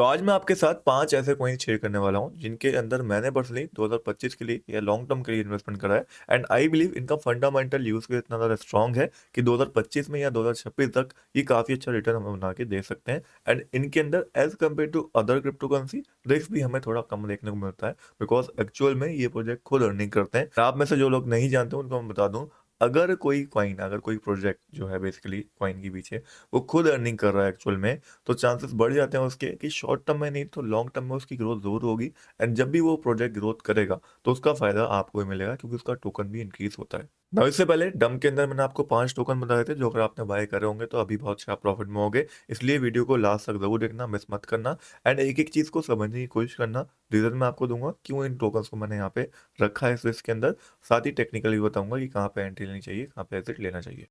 तो आज मैं आपके साथ 5 ऐसे कॉइन शेयर करने वाला हूँ, जिनके अंदर मैंने पर्सनली 2025 के लिए या लॉन्ग टर्म के लिए इन्वेस्टमेंट करा है एंड आई बिलीव इनका फंडामेंटल यूज़ केस इतना ज़्यादा स्ट्रॉन्ग है कि 2025 में या 2026 तक ये काफ़ी अच्छा रिटर्न हमें बना के दे सकते हैं एंड इनके अंदर as compare to other crypto currency risk भी हमें थोड़ा कम देखने को मिलता है बिकॉज़ एक्चुअल में ये प्रोजेक्ट खुद अर्निंग करते हैं। आप में से जो लोग नहीं जानते उनको मैं बता दूँ, अगर कोई प्रोजेक्ट जो है बेसिकली कॉइन के पीछे वो खुद अर्निंग कर रहा है एक्चुअल में, तो चांसेस बढ़ जाते हैं उसके कि शॉर्ट टर्म में नहीं तो लॉन्ग टर्म में उसकी ग्रोथ ज़रूर होगी एंड जब भी वो प्रोजेक्ट ग्रोथ करेगा तो उसका फ़ायदा आपको ही मिलेगा क्योंकि उसका टोकन भी इंक्रीज़ होता है। नाउ इससे पहले डम के अंदर मैंने आपको 5 टोकन बताए थे जो अगर आपने बाय करे होंगे तो अभी बहुत अच्छा प्रॉफिट में होगे। इसलिए वीडियो को लास्ट तक ज़रूर देखना, मिस मत करना एंड एक-एक चीज़ को समझने की कोशिश करना। रीज़न मैं आपको दूँगा क्यों इन टोकन्स को मैंने यहाँ पे रखा है इस लिस्ट के अंदर। साथ ही टेक्निकली बताऊँगा कि कहाँ पे एंट्री लेनी चाहिए, कहाँ पे एग्ज़िट लेना चाहिए।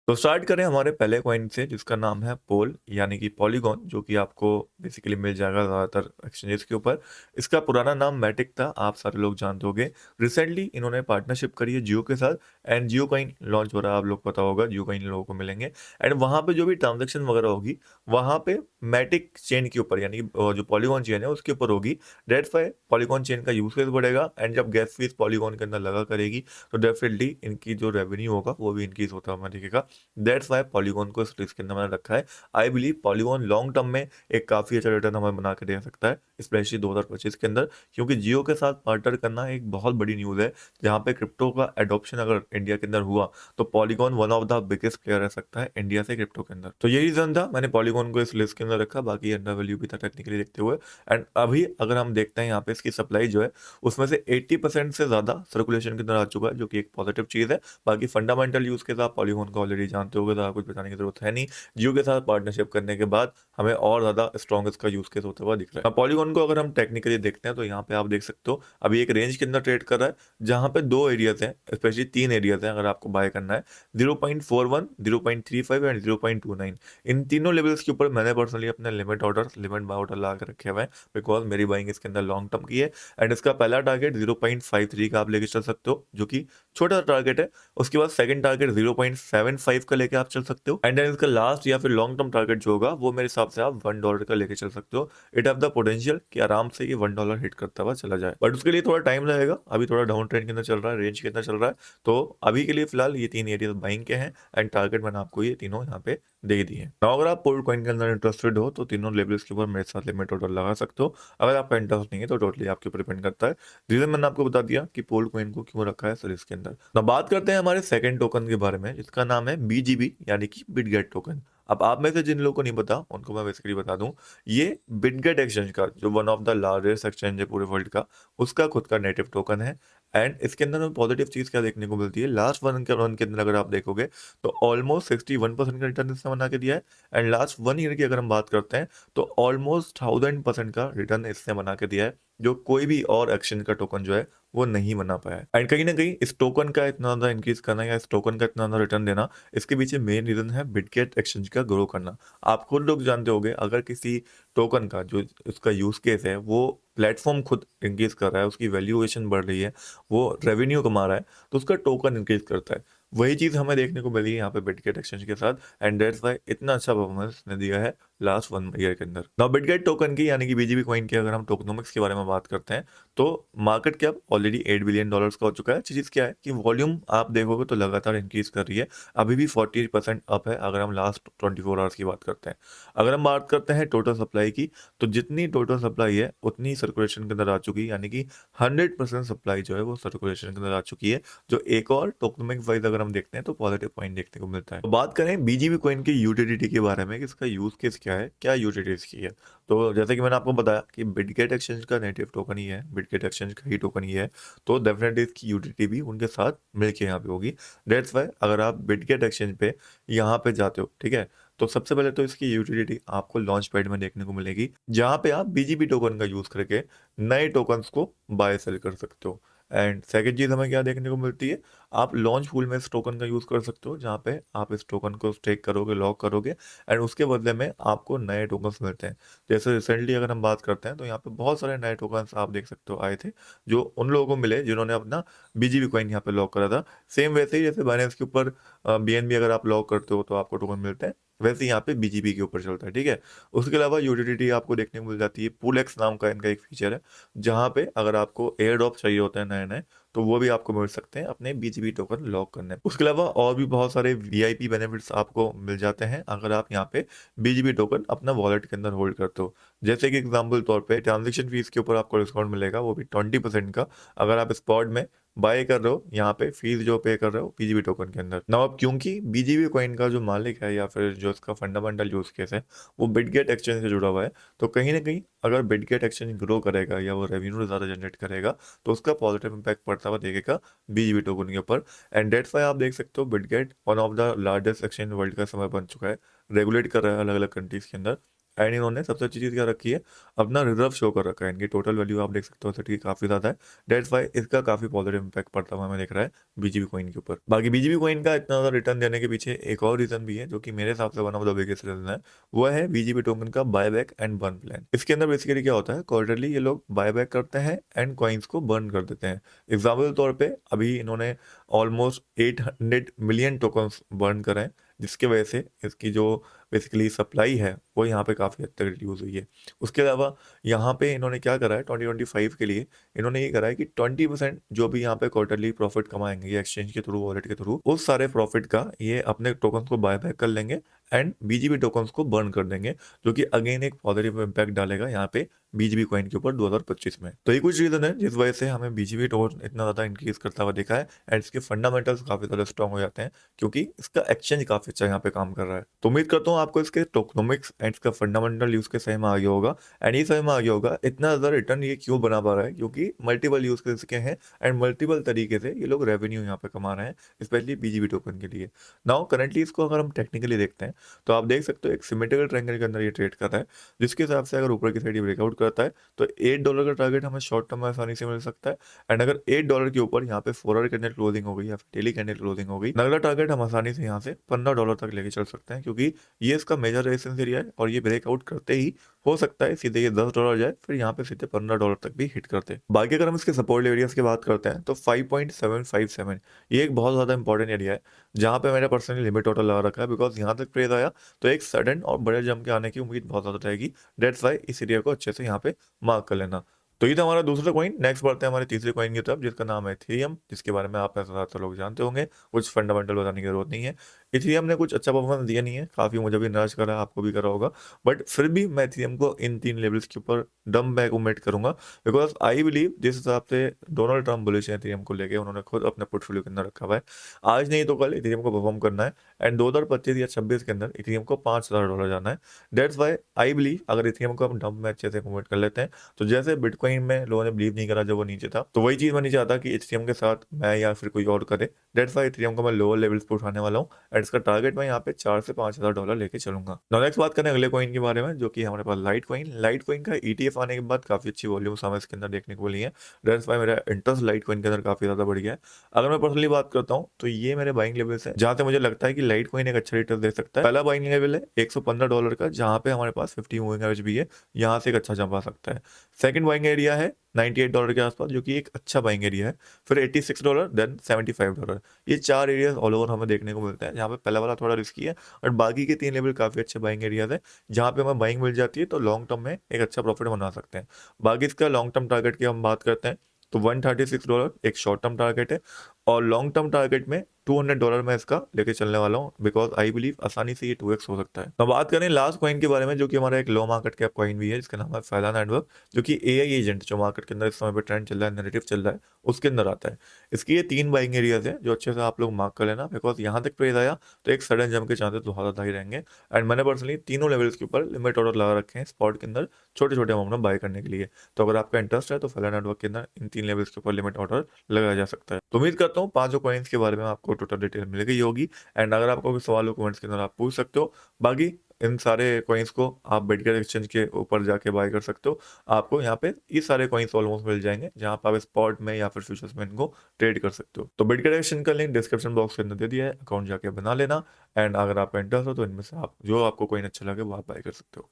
तो स्टार्ट करें हमारे पहले कॉइन से जिसका नाम है पोल यानी कि पॉलीगॉन, जो कि आपको बेसिकली मिल जाएगा ज़्यादातर एक्सचेंजेस के ऊपर। इसका पुराना नाम मैटिक था, आप सारे लोग जानते होंगे। रिसेंटली इन्होंने पार्टनरशिप करी है जियो के साथ एंड जियो कॉइन लॉन्च हो रहा है, आप लोग पता होगा जियो कॉइन लोगों को मिलेंगे एंड वहाँ पे जो भी ट्रांजेक्शन वगैरह होगी वहाँ पे मैटिक चेन के ऊपर यानी कि जो पॉलीगॉन चेन है उसके ऊपर होगी। डेट फाई पॉलीगॉन चेन का यूज केस बढ़ेगा एंड जब गैस फीस पॉलीगॉन के अंदर लगा करेगी तो डेफिनेटली इनकी जो रेवेन्यू होगा वो भी इंक्रीज होता हुआ दिखेगा। दैट्स वाई पॉलीगॉन को इस लिस्ट के अंदर मैंने रखा है। I believe polygon long term में एक काफ़ी अच्छा रिटर्न हमें बना के दे सकता है, स्पेशली 2025 के अंदर, क्योंकि जियो के साथ पार्टनर करना एक बहुत बड़ी न्यूज़ है। जहाँ पे क्रिप्टो का एडॉप्शन अगर इंडिया के अंदर हुआ तो polygon one of the biggest player रह सकता है इंडिया से क्रिप्टो के अंदर। तो यही रीज़न था मैंने पॉलीगॉन को इस लिस्ट के अंदर रखा, बाकी अंडर वैल्यू भी था टेक्निकली देखते हुए। एंड अभी अगर हम देखते हैं यहाँ पे इसकी सप्लाई जो है उसमें से 80% से ज़्यादा सर्कुलेशन के अंदर आ चुका है, जो कि एक पॉजिटिव चीज़ है। बाकी फंडामेंटल यूज़ के साथ पॉलीगॉन को ऑलरेडी जानते होगे, ज़्यादा कुछ बताने की ज़रूरत है नहीं। जियो के साथ पार्टनरशिप करने के बाद हमें और ज़्यादा स्ट्रॉन्ग इसका यूज़ केस होता हुआ दिख रहा है। पॉलीगॉन को अगर हम टेक्निकली देखते हैं तो यहाँ पे आप देख सकते हो अभी एक रेंज के अंदर ट्रेड कर रहा है, जहाँ पे 2 एरियाज़ हैं, स्पेशली 3 एरियाज़ हैं अगर आपको बाय करना है। 0.41, 0.35 एंड 0.29। इन तीनों लेवल्स के ऊपर मैंने पर्सनली अपने लिमिट बाय ऑर्डर लगा के रखे हुए हैं बिकॉज़ मेरी बाइंग इसके अंदर लॉन्ग टर्म की है एंड इसका पहला टारगेट 0.53 का आप लेके चल सकते हो, जो कि छोटा टारगेट है। उसके बाद सेकंड टारगेट 0.75 का लेके आप चल सकते हो एंड देन इसका लास्ट या फिर लॉन्ग टर्म टारगेट जो होगा वो मेरे हिसाब से आप $1 का लेके चल सकते हो। इट हैव द पोटेंशियल कि आराम से ये $1 हिट करता हुआ चला जाए, बट उसके लिए थोड़ा टाइम लगेगा। अभी थोड़ा डाउन ट्रेंड के अंदर चल रहा है, रेंज के अंदर चल रहा है। तो अभी के लिए फिलहाल ये 3 एरिया बाइंग के हैं एंड टारगेट मैंने आपको ये तीनों यहाँ पे दे दिए हैं। तो अगर आप पोल्ड कॉइन के अंदर इंटरेस्टेड हो तो तीनों लेवल्स के ऊपर मेरे साथ लिमिट ऑर्डर लगा सकते हो। अगर आपका इंटरेस्ट नहीं है तो टोटली आपके ऊपर डिपेंड करता है। रीजन मैंने आपको बता दिया कि पोल्ड कॉइन को क्यों रखा है सीरीज के अंदर। अब बात करते हैं हमारे सेकंड टोकन के बारे में जिसका नाम है बीजीबी यानी कि बिटगेट टोकन। अब आप में से जिन लोगों को नहीं पता उनको मैं बेसिकली बता दूं, ये बिटगेट एक्सचेंज का जो one of the largest exchange है पूरे वर्ल्ड का, उसका खुद का नेटिव टोकन है। एंड इसके अंदर पॉजिटिव चीज़ क्या देखने को मिलती है, लास्ट वन के अंदर अगर आप देखोगे तो ऑलमोस्ट 61% का रिटर्न इसने बना के दिया है एंड लास्ट 1 ईयर की अगर हम बात करते हैं तो ऑलमोस्ट 1000% का रिटर्न इसने बना के दिया है, जो कोई भी और एक्सचेंज का टोकन जो है वो नहीं बना पाया है। एंड कहीं ना कहीं इस टोकन का इतना ज़्यादा इंक्रीज करना या इस टोकन का इतना ज़्यादा रिटर्न देना, इसके पीछे मेन रीजन है बिटगेट एक्सचेंज का ग्रो करना। आप खुद लोग जानते होंगे अगर किसी टोकन का जो उसका यूज केस है वो प्लेटफॉर्म खुद इंक्रीज कर रहा है, उसकी वैल्यूएशन बढ़ रही है, वो रेवेन्यू कमा रहा है, तो उसका टोकन इंक्रीज करता है। वही चीज़ हमें देखने को मिली है यहाँ पे बिटगेट एक्सचेंज के साथ एंड दैट्स वाई इतना अच्छा परफॉर्मेंस ने दिया है लास्ट 1 ईयर के अंदर। नाउ बिटगेट टोकन की यानी कि बीजीबी कॉइन की अगर हम टोकनोमिक्स के बारे में बात करते हैं तो मार्केट कैप ऑलरेडी $8 बिलियन का हो चुका है। अच्छी चीज़ क्या है कि वॉल्यूम आप देखोगे तो लगातार इंक्रीज कर रही है, अभी भी 40% अप है अगर हम लास्ट 24 आवर्स की बात करते हैं। अगर हम बात करते हैं टोटल सप्लाई की, तो जितनी टोटल सप्लाई है उतनी सर्कुलेशन के अंदर आ चुकी है, यानी कि 100% सप्लाई जो है वो सर्कुलेशन के अंदर आ चुकी है, जो एक और टोकनोमिक्स वाइज अगर हम देखते हैं तो पॉजिटिव पॉइंट देखने को मिलता है। तो बात करें बीजीबी कॉइन की यूटिलिटी के बारे में कि इसका यूज केस क्या है, क्या यूटिलिटी इसकी है, तो जैसे कि मैंने आपको बताया कि बिटगेट एक्सचेंज का नेटिव टोकन ही है, बिटगेट एक्सचेंज का ही टोकन ही है, तो डेफिनेटली इसकी यूटिलिटी भी उनके साथ मिलके यहाँ पे होगी। दैट्स वाई अगर आप बिटगेट एक्सचेंज पे यहाँ पे जाते हो, ठीक है, तो सबसे पहले तो इसकी यूटिलिटी आपको लॉन्च पैड में देखने को मिलेगी, जहाँ पे आप बीजीबी टोकन का यूज करके नए टोकन्स को बाय सेल कर सकते हो। एंड सेकंड चीज हमें क्या देखने को मिलती है, आप लॉन्च पूल में इस टोकन का यूज़ कर सकते हो, जहाँ पे आप इस टोकन को स्टेक करोगे, लॉक करोगे एंड उसके बदले में आपको नए टोकन्स मिलते हैं। जैसे रिसेंटली अगर हम बात करते हैं तो यहाँ पे बहुत सारे नए टोकन्स आप देख सकते हो आए थे, जो उन लोगों को मिले जिन्होंने अपना बीजीबी कॉइन यहाँ पे लॉक करा था। सेम वैसे ही जैसे बाइनेंस के ऊपर बीएनबी अगर आप लॉक करते हो तो आपको टोकन मिलते हैं, वैसे ही यहाँ पे बीजीबी के ऊपर चलता है, ठीक है। उसके अलावा यूटिलिटी आपको देखने को मिल जाती है। पूल एक्स नाम का इनका एक फीचर है, जहाँ पे अगर आपको एयर ड्रॉप चाहिए होते हैं नए नए, तो वो भी आपको मिल सकते हैं अपने बीजीबी टोकन लॉक करने पे। उसके अलावा और भी बहुत सारे वीआईपी बेनिफिट्स आपको मिल जाते हैं अगर आप यहाँ पे बीजीबी टोकन अपना वॉलेट के अंदर होल्ड करते हो। जैसे कि एग्जांपल तौर पे ट्रांजैक्शन फीस के ऊपर आपको डिस्काउंट मिलेगा, वो भी 20% का, अगर आप स्पॉट में बाय कर रहे हो यहाँ पे फीस जो पे कर रहे हो बीजीबी टोकन के अंदर। ना अब क्योंकि बीजीबी कॉइन का जो मालिक है या फिर जो इसका फंडामेंटल यूज केस है वो बिटगेट एक्सचेंज से जुड़ा हुआ है, तो कहीं ना कहीं अगर बिटगेट एक्सचेंज ग्रो करेगा या वो रेवेन्यू ज़्यादा जनरेट करेगा तो उसका पॉजिटिव इंपैक्ट पड़ता हुआ देखेगा बीजीबी टोकन के ऊपर। एंड डेट्स वाई आप देख सकते हो Bitget one of the largest exchange world का समय बन चुका है, रेगुलेट कर रहा है अलग अलग कंट्रीज के अंदर। एंड इन्होंने सबसे अच्छी चीज़ क्या रखी है, अपना रिजर्व शो कर रखा है। इनकी टोटल वैल्यू आप देख सकते हो सेट की काफ़ी ज़्यादा है। डेट्स वाई इसका काफ़ी पॉजिटिव इंपैक्ट पड़ता हुआ हमें दिख रहा है बीजीबी कॉइन के ऊपर। बाकी बीजीबी कॉइन का इतना ज़्यादा रिटर्न देने के पीछे एक और रीज़न भी है, जो कि मेरे हिसाब से one of the biggest reason है, वो है बीजीबी टोकन का बायबैक एंड बर्न प्लान। इसके अंदर बेसिकली क्या होता है, क्वार्टरली ये लोग बायबैक करते हैं एंड कॉइन्स को बर्न कर देते हैं। एग्जाम्पल तौर पे अभी इन्होंने ऑलमोस्ट 800 मिलियन टोकन्स बर्न करे हैं, जिसकी वजह से इसकी जो बेसिकली सप्लाई है वो यहाँ पे काफ़ी हद तक रिड्यूस हुई है। उसके अलावा यहाँ पे इन्होंने क्या करा है 2025 के लिए, इन्होंने ये करा है कि 20% जो भी यहाँ पे क्वार्टरली प्रॉफिट कमाएंगे ये एक्सचेंज के थ्रू, वॉलेट के थ्रू, उस सारे प्रॉफिट का ये अपने टोकन्स को बाय बैक कर लेंगे एंड बीजीबी टोकन्स को बर्न कर देंगे, जो कि अगेन एक पॉजिटिव इंपैक्ट डालेगा यहाँ पे बीजीबी कॉइन के ऊपर 2025 में। तो ये कुछ रीजन है जिस वजह से हमें बीजीबी टोकन इतना ज़्यादा इंक्रीज करता हुआ देखा है एंड इसके फंडामेंटल्स काफ़ी ज़्यादा स्ट्रॉन्ग हो जाते हैं, क्योंकि इसका एक्सचेंज काफ़ी अच्छा यहाँ पे काम कर रहा है। तो उम्मीद करता हूँ आपको इसके टोकनोमिक्स एंड इसका फंडामेंटल यूज के सही में आ गया होगा। एंड ये सही में आ गया होगा इतना ज़्यादा रिटर्न ये क्यों बना पा रहा है, क्योंकि मल्टीपल यूज केस के हैं एंड मल्टीपल तरीके से ये लोग रेवेन्यू यहाँ पे कमा रहे हैं, स्पेशली बीजीबी टोकन के लिए। नाउ करंटली इसको अगर हम टेक्निकली देखते हैं तो आप देख सकते हो एक सिमेट्रिकल ट्रायंगल के अंदर ये ट्रेड कर रहा है, जिसके हिसाब से अगर ऊपर की साइड ये ब्रेकआउट करता है तो $8 का टारगेट हमें शॉर्ट टर्म में आसानी से मिल सकता है। एंड अगर $8 के ऊपर यहाँ पे 4 आवर कैंडल क्लोजिंग हो गई या फिर डेली कैंडल क्लोजिंग हो गई, अगला टारगेट हम आसानी से यहाँ से $15 तक लेके चल सकते हैं, क्योंकि ये इसका मेजर रेजिस्टेंस एरिया है और ये ब्रेकआउट करते ही हो सकता है सीधे ये $10 जाए, फिर यहाँ पे सीधे $15 तक भी हिट करते हैं। बाकी अगर हम इसके सपोर्ट एरियाज की बात करते हैं तो 5.757 ये एक बहुत ज़्यादा इंपॉर्टेंट एरिया है, जहाँ पे मैंने पर्सनली लिमिट ऑर्डर लगा रखा है, बिकॉज यहाँ तक प्रेज आया तो एक सडन और बड़े जंप के आने की उम्मीद बहुत ज़्यादा रहेगी। डेट्स वाई इस एरिया को अच्छे से यहाँ पे मार्क कर लेना। तो ये था हमारा दूसरा कॉइन। नेक्स्ट बढ़ते हैं हमारे तीसरे कॉइन की तरफ, जिसका नाम है इथेरियम, जिसके बारे में आप में से ज़्यादातर लोग जानते होंगे, कुछ फंडामेंटल बताने की जरूरत नहीं है। इथेरियम ने कुछ अच्छा परफॉर्मेंस दिया नहीं है, काफ़ी मुझे भी निराश करा, आपको भी करा होगा, बट फिर भी मैं इथेरियम को इन 3 लेवल्स के ऊपर डम बैक उमेट करूंगा, बिकॉज आई बिलीव जिस हिसाब से डोनाल्ड ट्रम्प बुलिश है इथेरियम को लेके, उन्होंने खुद अपने पोर्टफोलियो के अंदर रखा हुआ है, आज नहीं तो कल इथेरियम को परफॉर्म करना है एंड 2025 या 26 के अंदर इथेरियम को $5,000 जाना है। डेट्स वाई आई बिलीव अगर इथेरियम को हम डंप में अच्छे से कन्वर्ट कर लेते हैं, तो जैसे बिटकॉइन में लोगों ने बिलीव नहीं करा जब वो नीचे था, तो वही चीज़ मैं नहीं चाहता कि इथेरियम के साथ मैं या फिर कोई और करे। डेट्स वाई इथेरियम को मैं लोअर लेवल्स पे उठाने वाला हूँ एंड इसका टारगेट मैं यहाँ पे $4,000 से $5,000 लेके चलूंगा। नाउ नेक्स्ट बात करें अगले कॉइन के बारे में, जो कि हमारे पास लाइट कॉइन। लाइट कॉइन का ETF आने के बाद काफ़ी अच्छी वॉल्यूम्स हमें इसके अंदर देखने को मिली है। डेट्स वाई मेरा इंटरेस्ट लाइट कॉइन के अंदर काफ़ी ज़्यादा बढ़ गया है। अगर मैं पर्सनली बात करता हूँ तो ये मेरे बाइंग लेवल्स है जहाँ से मुझे लगता है कि लाइट कॉइन एक अच्छा रिटर्न दे सकता है। पहला बाइंग लेवल है $115 का, जहाँ पे हमारे पास 50 मूविंग एवरेज भी है, यहाँ से एक अच्छा जंप आ सकता है। सेकंड बाइंग एरिया है $98 के आसपास, जो कि एक अच्छा बाइंग एरिया है। फिर $86, देन $75। ये 4 एरियाज ऑल ओवर हमें देखने को मिलते हैं, जहाँ पे पहला वाला थोड़ा रिस्की है और बाकी के 3 लेवल काफ़ी अच्छे बाइंग एरियाज है, जहाँ पे हमें बाइंग मिल जाती है तो लॉन्ग टर्म में एक अच्छा प्रॉफिट बना सकते हैं। बाकी इसका लॉन्ग टर्म टारगेट की हम बात करते हैं तो $136 एक शॉर्ट टर्म टारगेट है और लॉन्ग टर्म टारगेट में $200 में इसका लेके चलने वाला हूँ, बिकॉज आई बिलीव आसानी से ये 2x हो सकता है। तो बात करें लास्ट कॉइन के बारे में, जो कि हमारा एक लो मार्केट कैप कॉइन भी है, जिसका नाम है फैला नेटवर्क, जो कि AI एजेंट जो मार्केट के अंदर इस समय पे ट्रेंड चल रहा है, नैरेटिव चल रहा है, उसके अंदर आता है। इसकी ये 3 बाइंग एरियाज है जो अच्छे से आप लोग मार्क कर लेना, बिकॉज यहाँ तक प्रेज आया तो एक सडन जंप के चांसेस बहुत ज़्यादा ही रहेंगे। एंड मैंने पर्सनली तीनों लेवल्स के ऊपर लिमिट ऑर्डर लगा रखे हैं स्पॉट के अंदर छोटे छोटे अमाउंट में बाय करने के लिए। तो अगर आपका इंटरेस्ट है तो फैला नेटवर्क के अंदर इन 3 लेवल्स के ऊपर लिमिट ऑर्डर लगाया जा सकता है। तो उम्मीद करता हूँ 5 कॉइन्स के बारे में आपको टोटल डिटेल मिल गई होगी एंड अगर आपको कोई सवाल हो कमेंट्स के अंदर आप पूछ सकते हो। बाकी इन सारे कॉइन्स को आप बिटगेट एक्सचेंज के ऊपर जाके बाय कर सकते हो। आपको यहाँ पे ये सारे कॉइन्स ऑलमोस्ट मिल जाएँगे, जहाँ पे आप स्पॉट में या फिर फ्यूचर्स में इनको ट्रेड कर सकते हो। तो बिटगेट एक्सचेंज का लिंक डिस्क्रिप्शन बॉक्स के अंदर दे दिया है, अकाउंट जाके बना लेना एंड अगर आपका इंटरेस्ट हो तो इनमें से आप जो आपको कॉइन अच्छा लगे वो आप बाय कर सकते हो।